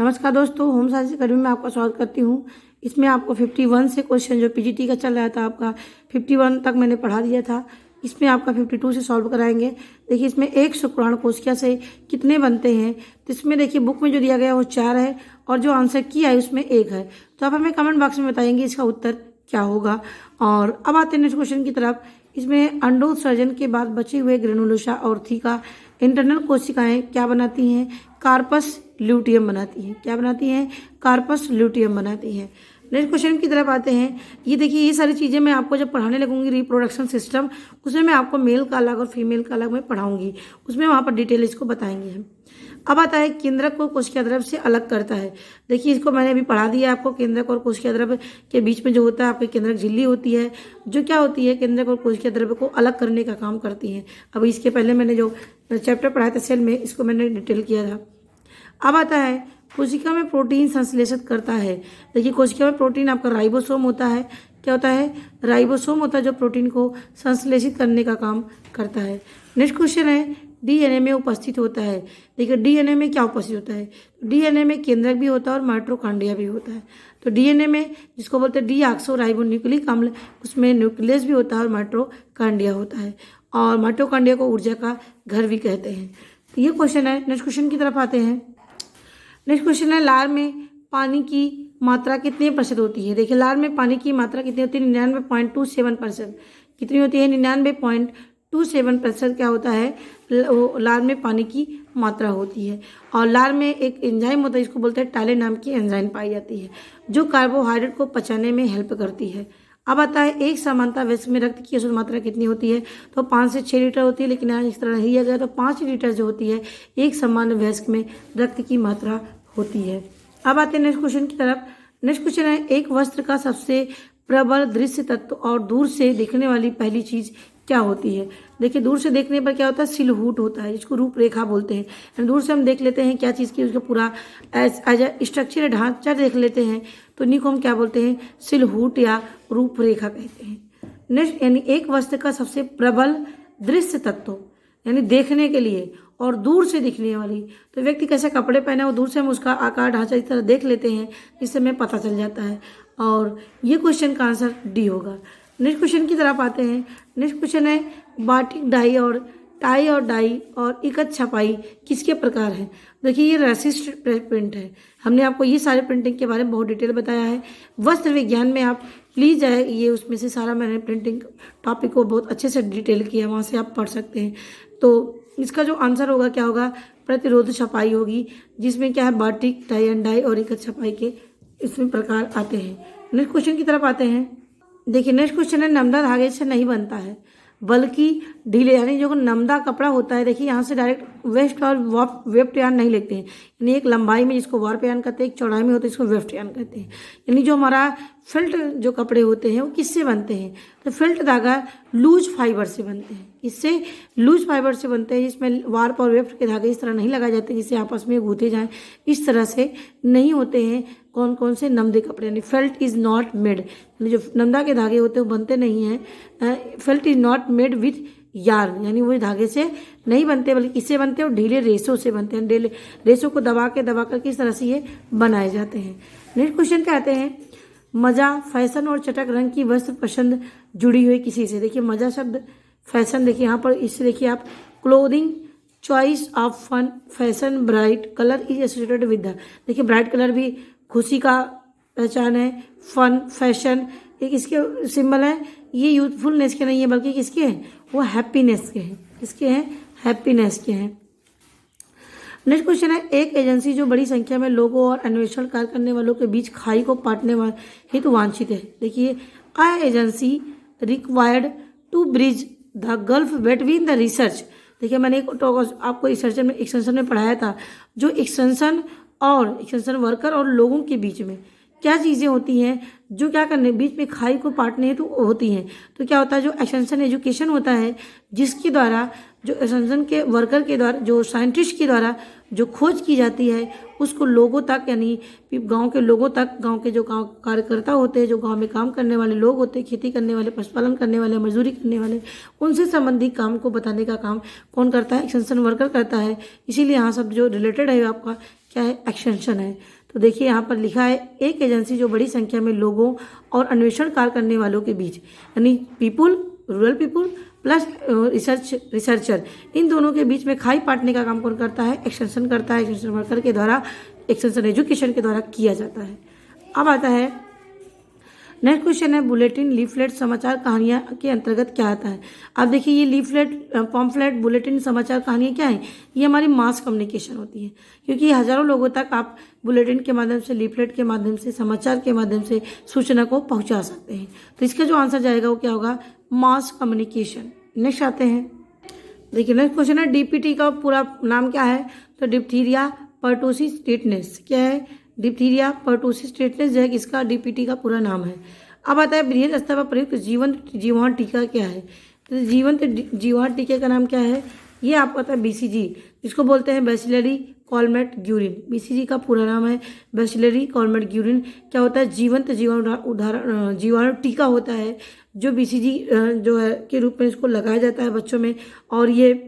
नमस्कार दोस्तों, home science academy में आपका स्वागत करती हूँ। इसमें आपको 51 से क्वेश्चन जो पीजीटी का चल रहा था आपका 51 तक मैंने पढ़ा दिया था। इसमें आपका 52 से सॉल्व कराएंगे। देखिए इसमें एक शुक्राणु कोशिका से कितने बनते हैं, तो इसमें देखिए बुक में जो दिया गया वो 4 है और जो आंसर किया है उसमें 1 है। तो आप हमें कमेंट बॉक्स में बताएंगे इसका उत्तर क्या होगा। और अब आते हैं नेक्स्ट क्वेश्चन की तरफ। इसमें अंडोत्सर्जन के बाद बचे हुए ग्रेनुलोसा और थीका इंटरनल कोशिकाएं क्या बनाती हैं? कार्पस ल्यूटियम बनाती हैं। क्या बनाती हैं? कार्पस ल्यूटियम बनाती हैं। नेक्स्ट क्वेश्चन की तरफ आते हैं। ये देखिए ये सारी चीज़ें मैं आपको जब पढ़ाने लगूंगी रिप्रोडक्शन सिस्टम, उसमें मैं आपको मेल का अलग और फीमेल का अलग मैं पढ़ाऊंगी, उसमें वहाँ पर डिटेल इसको बताएंगे हम। अब आता है केंद्रक को कोशिका द्रव्य से अलग करता है। देखिए इसको मैंने अभी पढ़ा दिया आपको। केंद्रक और कोशिका द्रव्य के बीच में जो होता है आपकी केंद्रक झिल्ली होती है, जो क्या होती है केंद्रक और कोशिका द्रव्य को अलग करने का काम करती है। अब इसके पहले मैंने जो चैप्टर पढ़ाया था सेल में, इसको मैंने डिटेल किया था। अब आता है कोशिका में प्रोटीन संश्लेषित करता है। देखिए कोशिका में प्रोटीन आपका राइबोसोम होता है। क्या होता है? राइबोसोम होता है जो प्रोटीन को संश्लेषित करने का काम करता है। नेक्स्ट क्वेश्चन है डीएनए में उपस्थित होता है। देखिए डीएनए में क्या उपस्थित होता है? डीएनए में केंद्रक भी होता है और माइटोकॉन्ड्रिया भी होता है। तो डीएनए में जिसको बोलते हैं डीऑक्सोराइबोन्यूक्लिक अम्ल, उसमें न्यूक्लियस भी होता है और माइटोकॉन्ड्रिया होता है। और माइटोकॉन्ड्रिया को ऊर्जा का घर भी कहते हैं। तो ये क्वेश्चन है। नेक्स्ट क्वेश्चन की तरफ आते हैं। नेक्स्ट क्वेश्चन है लार में पानी की मात्रा कितने प्रतिशत होती है? देखिए लार में पानी की मात्रा कितनी होती है? 99.27%। कितनी होती है? 99.27% क्या होता है? लार में पानी की मात्रा होती है। और लार में एक एंजाइम होता है जिसको बोलते हैं टायलिन नाम की एंजाइम पाई जाती है, जो कार्बोहाइड्रेट को पचाने में हेल्प करती है। अब आता है एक समानता वयस्क में रक्त की औसत मात्रा कितनी होती है? तो 5 से 6 लीटर होती है, लेकिन आज इस तरह नहीं दिया गया। तो 5 लीटर जो होती है एक सामान्य वयस्क में रक्त की मात्रा होती है। अब आते हैं नेक्स्ट क्वेश्चन की तरफ। नेक्स्ट क्वेश्चन है एक वस्त्र का सबसे प्रबल दृश्य तत्व और दूर से देखने वाली पहली चीज क्या होती है? देखिए दूर से देखने पर क्या होता है? सिलहूट होता है, जिसको रूपरेखा बोलते हैं। दूर से हम देख लेते हैं क्या चीज़ की, उसका पूरा एज स्ट्रक्चर ढांचा देख लेते हैं, तो इन्हीं को हम क्या बोलते हैं? सिलहूट या रूपरेखा कहते हैं। नेक्स्ट यानी एक वस्तु का सबसे प्रबल दृश्य तत्व यानी देखने के लिए और दूर से दिखने वाली, तो व्यक्ति कैसे कपड़े पहने वो दूर से हम उसका आकार ढांचा इस तरह देख लेते हैं, जिससे हमें पता चल जाता है। और ये क्वेश्चन का आंसर डी होगा। नेक्स्ट क्वेश्चन की तरफ आते हैं। नेक्स्ट क्वेश्चन है बाटिक डाई और टाई और डाई और इकत छपाई किसके प्रकार हैं? देखिए ये रेसिस्ट प्रिंट है। हमने आपको ये सारे प्रिंटिंग के बारे में बहुत डिटेल बताया है। वस्त्र विज्ञान में आप प्लीज़ जाए, ये उसमें से सारा मैंने प्रिंटिंग टॉपिक को बहुत अच्छे से डिटेल किया, वहाँ से आप पढ़ सकते हैं। तो इसका जो आंसर होगा क्या होगा? प्रतिरोध छपाई होगी, जिसमें क्या है बाटिक टाई एंड डाई और इकत छपाई के इसमें प्रकार आते हैं। नेक्स्ट क्वेश्चन की तरफ आते हैं। देखिए नेक्स्ट क्वेश्चन है नमदा धागे से नहीं बनता है बल्कि ढीले, यानी जो नमदा कपड़ा होता है, देखिए यहाँ से डायरेक्ट वेस्ट और वेफ्ट यार्न नहीं लेते हैं। यानी एक लंबाई में जिसको वार्प यार्न कहते हैं, एक चौड़ाई में होता है इसको वेफ्ट यार्न कहते हैं। यानी जो हमारा फिल्ट जो कपड़े होते हैं वो किससे बनते हैं? तो फिल्ट धागा लूज फाइबर से बनते हैं। इससे लूज फाइबर से बनते हैं, जिसमें वार्प और वेफ्ट के धागे इस तरह नहीं लगाए जाते जिससे आपस में गूंथे जाएं, इस तरह से नहीं होते हैं। कौन कौन से नमदे कपड़े, यानी फेल्ट इज नॉट मेड, यानी जो नमदा के धागे होते हैं वो बनते नहीं हैं। Felt is not made with yarn, यानी वो धागे से नहीं बनते बल्कि किससे बनते हैं? और ढीले रेशों से बनते हैं। ढीले रेशों को दबा कर किस तरह से ये बनाए जाते हैं। नेक्स्ट क्वेश्चन पे आते हैं। मजा, फैशन और चटक रंग की वस्त्र पसंद जुड़ी हुई किसी से? देखिए मजा शब्द, फैशन, देखिए यहाँ पर इससे देखिए आप clothing choice of fun, fashion, bright colour is associated with the, देखिए ब्राइट कलर भी खुशी का पहचान है। फन, फैशन एक इसके सिंबल है। ये यूथफुलनेस के नहीं है बल्कि किसके हैं? वो हैप्पीनेस के हैं। किसके हैं? हैप्पीनेस के हैं। नेक्स्ट क्वेश्चन है एक एजेंसी जो बड़ी संख्या में लोगों और अन्वेषण कार्य करने वालों के बीच खाई को पाटने हेतु वांछित है। देखिए a agency required to bridge the gulf between the research, देखिए मैंने एक आपको एक्सटेंशन में पढ़ाया था, जो एक्सटेंशन वर्कर और लोगों के बीच में क्या चीज़ें होती हैं जो क्या करने बीच में खाई को पाटने हेतु होती हैं। तो क्या होता है? जो एक्सटेंशन एजुकेशन होता है, जिसके द्वारा जो एक्सटेंशन के वर्कर के द्वारा, जो साइंटिस्ट के द्वारा जो खोज की जाती है, उसको लोगों तक, यानी गांव के लोगों तक, गांव के जो गांव कार्यकर्ता होते हैं, जो गांव में काम करने वाले लोग होते हैं, खेती करने वाले, पशुपालन करने वाले, मजदूरी करने वाले, उनसे संबंधित काम को बताने का काम कौन करता है? एक्सटेंशन वर्कर करता है। इसीलिए यहाँ सब जो रिलेटेड है आपका क्या है, एक्सटेंशन है। तो देखिए यहाँ पर लिखा है एक एजेंसी जो बड़ी संख्या में लोगों और अन्वेषण कार्य करने वालों के बीच, यानी people, rural people plus researcher, इन दोनों के बीच में खाई पाटने का काम कौन करता है, एक्सटेंशन करता है। एक्सटेंशन वर्कर के द्वारा, एक्सटेंशन एजुकेशन के द्वारा किया जाता है। अब आता है नेक्स्ट क्वेश्चन है बुलेटिन, लीफलेट, समाचार कहानियाँ के अंतर्गत क्या आता है। अब देखिए ये लीफलेट, पॉम्फलेट, बुलेटिन, समाचार कहानियाँ क्या है, ये हमारी मास कम्युनिकेशन होती है, क्योंकि हजारों लोगों तक आप बुलेटिन के माध्यम से, लीफलेट के माध्यम से, समाचार के माध्यम से सूचना को पहुंचा सकते हैं। तो इसका जो आंसर जाएगा वो क्या होगा, मास कम्युनिकेशन। नेक्स्ट आते हैं, देखिए नेक्स्ट क्वेश्चन है डीपीटी का पूरा नाम क्या है, तो डिप्थीरिया पर्टुसिस टेटनस। क्या है, डिप्थीरिया पर्टुसिस टेटनस जो है इसका डीपीटी का पूरा नाम है। अब आता है बृहद स्तर पर प्रयुक्त जीवंत जीवाणु टीका क्या है, तो जीवंत जीवाणु टीके का नाम क्या है, ये आपको आता है बीसीजी, जिसको बोलते हैं बैसिलरी कॉलमेट ग्यूरिन। बीसीजी का पूरा नाम है बैसिलरी कॉलमेट ग्यूरिन। क्या होता है, जीवंत जीवाणु टीका होता है, जो बीसीजी जो है के रूप में इसको लगाया जाता है बच्चों में, और ये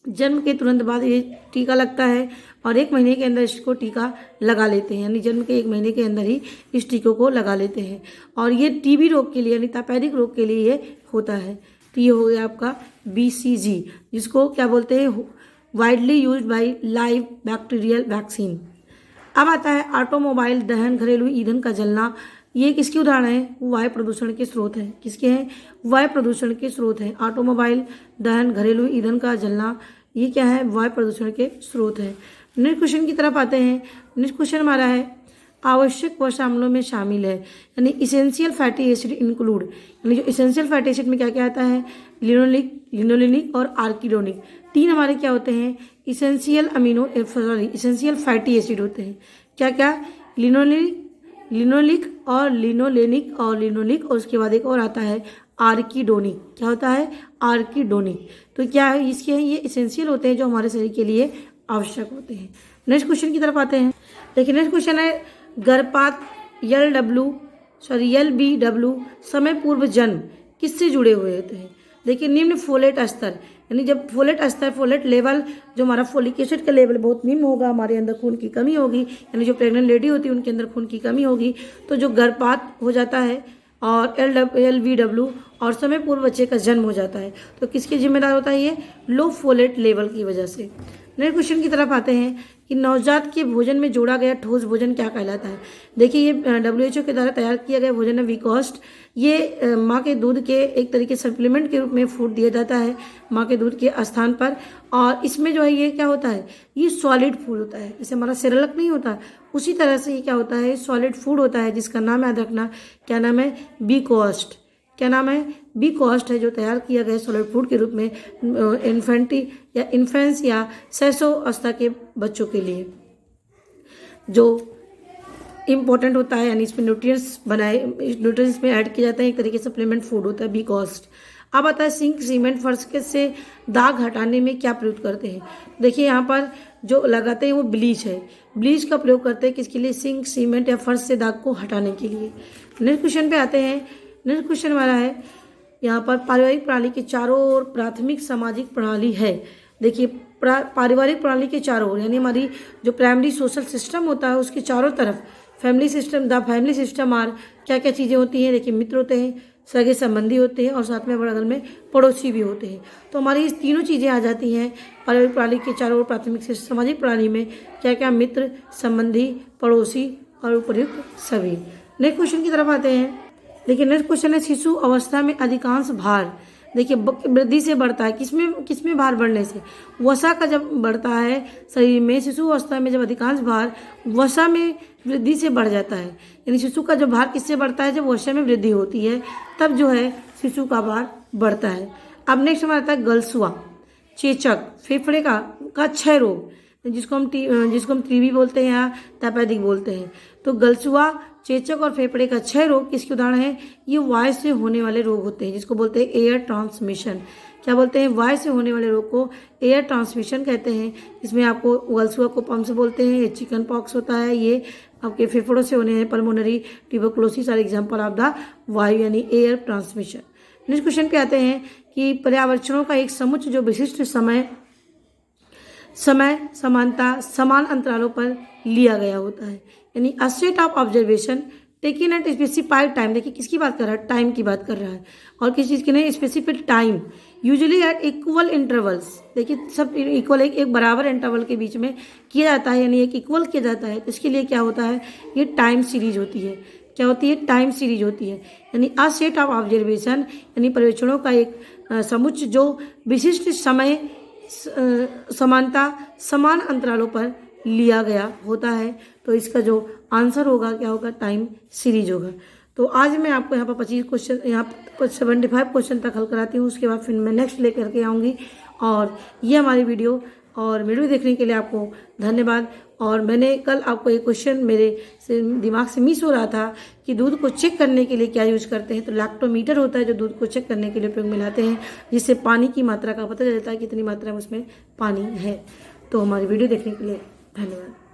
जन्म के तुरंत बाद ये टीका लगता है और 1 महीने के अंदर इसको टीका लगा लेते हैं, यानी जन्म के 1 महीने के अंदर ही इस टीकों को लगा लेते हैं। और ये टीबी रोग के लिए, यानी तपेदिक रोग के लिए ये होता है। तो ये हो गया आपका बीसीजी, जिसको क्या बोलते हैं, widely used by live bacterial vaccine. अब आता है ऑटोमोबाइल दहन, घरेलू ईंधन का जलना, ये किसकी उदाहरण है, वायु प्रदूषण के स्रोत है। किसके हैं, वायु प्रदूषण के स्रोत है। ऑटोमोबाइल दहन, घरेलू ईंधन का जलना, ये क्या है, वायु प्रदूषण के स्रोत है। नेक्स्ट क्वेश्चन की तरफ आते हैं। नेक्स्ट क्वेश्चन हमारा है आवश्यक पोषक अम्लों में शामिल है, यानी इसेंशियल फैटी एसिड इंक्लूड, यानी जो इसेंशियल फैटी एसिड में क्या क्या आता है, लिनोलेनिक और आर्किडोनिक, 3 हमारे क्या होते हैं, इसेंशियल इसेंशियल फैटी एसिड होते हैं। क्या क्या, लिनोलिक और लिनोलेनिक और उसके बाद एक और आता है आर्किडोनिक। क्या होता है, आर्किडोनिक। तो क्या है, इसके ये इसेंशियल होते हैं जो हमारे शरीर के लिए आवश्यक होते हैं। नेक्स्ट क्वेश्चन की तरफ आते हैं। देखिए नेक्स्ट क्वेश्चन है गर्भपात, LBW समय पूर्व जन्म किससे जुड़े हुए होते हैं। देखिए निम्न फोलेट स्तर, यानी जब फोलेट लेवल, जो हमारा फोलिक एसिड का लेवल बहुत निम्न होगा, हमारे अंदर खून की कमी होगी, यानी जो प्रेग्नेंट लेडी होती है उनके अंदर खून की कमी होगी, तो जो गर्भपात हो जाता है और LBW और समय पूर्व बच्चे का जन्म हो जाता है, तो किसके जिम्मेदार होता है, ये लो फोलेट लेवल की वजह से। नेक्स्ट क्वेश्चन की तरफ आते हैं कि नवजात के भोजन में जोड़ा गया ठोस भोजन क्या कहलाता है। देखिए ये WHO के द्वारा तैयार किया गया भोजन है वीकॉस्ट। ये माँ के दूध के एक तरीके सप्लीमेंट के रूप में फूड दिया जाता है माँ के दूध के स्थान पर, और इसमें जो है ये क्या होता है, ये सॉलिड फूड होता है, जैसे हमारा सेरेलक नहीं होता उसी तरह से ये क्या होता है, सॉलिड फूड होता है, जिसका नाम याद रखना, क्या नाम है, बीकॉस्ट। क्या नाम है, बीकॉस्ट है, जो तैयार किया गया सॉलिड फूड के रूप में इन्फेंट्स या शैशव अवस्था के बच्चों के लिए, जो इम्पोर्टेंट होता है, यानी इसमें न्यूट्रिएंट्स में ऐड किया जाता है, एक तरीके से सप्लीमेंट फूड होता है बीकॉस्ट। अब आता है सिंक सीमेंट, फर्श के से दाग हटाने में क्या प्रयोग करते हैं। देखिए यहाँ पर जो लगाते हैं वो ब्लीच है, ब्लीच का प्रयोग करते हैं किसके लिए, सिंक सीमेंट या फर्श से दाग को हटाने के लिए। नेक्स्ट क्वेश्चन पे आते हैं। नेक्स्ट क्वेश्चन हमारा है यहाँ पर पारिवारिक प्रणाली के चारों ओर प्राथमिक सामाजिक प्रणाली है। देखिए पारिवारिक प्रणाली के चारों ओर, यानी हमारी जो प्राइमरी सोशल सिस्टम होता है उसके चारों तरफ फैमिली सिस्टम आर क्या क्या चीज़ें होती हैं। देखिए मित्र होते हैं, सगे संबंधी होते हैं, और साथ में बगल में पड़ोसी भी होते हैं। तो हमारी इस तीनों चीज़ें आ जाती हैं पारिवारिक प्रणाली के चारों ओर प्राथमिक सामाजिक प्रणाली में, क्या क्या, मित्र, संबंधी, पड़ोसी और उपयुक्त सभी। नेक्स्ट क्वेश्चन की तरफ आते हैं। देखिए नेक्स्ट क्वेश्चन है शिशु अवस्था में अधिकांश भार, देखिए वृद्धि से बढ़ता है, किसमें भार बढ़ने से, वसा का जब बढ़ता है शरीर में, शिशु अवस्था में जब अधिकांश भार वसा में वृद्धि से बढ़ जाता है, यानी शिशु का जो भार किससे बढ़ता है, जब वसा में वृद्धि होती है तब जो है शिशु का भार बढ़ता है। अब नेक्स्ट हमारा आता है गलसुआ, चेचक, फेफड़े का क्षय रोग, जिसको हम टीबी बोलते हैं या तपेदिक बोलते हैं। तो गलसुआ, चेचक और फेफड़े का क्षय रोग किसके उदाहरण है, ये वायु से होने वाले रोग होते हैं, जिसको बोलते हैं एयर ट्रांसमिशन। क्या बोलते हैं, वायु से होने वाले रोग को एयर ट्रांसमिशन कहते हैं। इसमें आपको गलसुआ को पम्स बोलते हैं, चिकन पॉक्स होता है, ये आपके फेफड़ों से होने हैं, pulmonary tuberculosis are example of the वायु यानी एयर ट्रांसमिशन। नेक्स्ट क्वेश्चन पे आते हैं कि पर्यावरणों का एक समुच्चय जो विशिष्ट समय समय समानता समान अंतरालों पर लिया गया होता है। यानी a set of observation taken at specified time. देखिए किसकी बात कर रहा है, टाइम की बात कर रहा है। और किस चीज़ की नहीं, specific time, usually at equal intervals. देखिए सब इक्वल एक बराबर इंटरवल के बीच में किया जाता है, यानी एक इक्वल किया जाता है। तो इसके लिए क्या होता है, ये टाइम सीरीज होती है। क्या होती है, टाइम सीरीज होती है। यानी अ सेट ऑफ ऑब्जर्वेशन यानी पर्यवेक्षणों का एक समुच्चय जो विशिष्ट समय समानता समान अंतरालों पर लिया गया होता है। तो इसका जो आंसर होगा क्या होगा, टाइम सीरीज होगा। तो आज मैं आपको यहाँ पर 25 क्वेश्चन, यहाँ पर 75 क्वेश्चन तक हल कराती हूँ। उसके बाद फिर मैं नेक्स्ट लेकर के आऊँगी। और ये हमारी वीडियो, और वीडियो देखने के लिए आपको धन्यवाद। और मैंने कल आपको एक क्वेश्चन मेरे से दिमाग से मिस हो रहा था कि दूध को चेक करने के लिए क्या यूज करते हैं। तो लैक्टोमीटर होता है जो दूध को चेक करने के लिए उपयोग में लाते हैं, जिससे पानी की मात्रा का पता चलता है कितनी मात्रा में उसमें पानी है। तो हमारी वीडियो देखने के लिए धन्यवाद।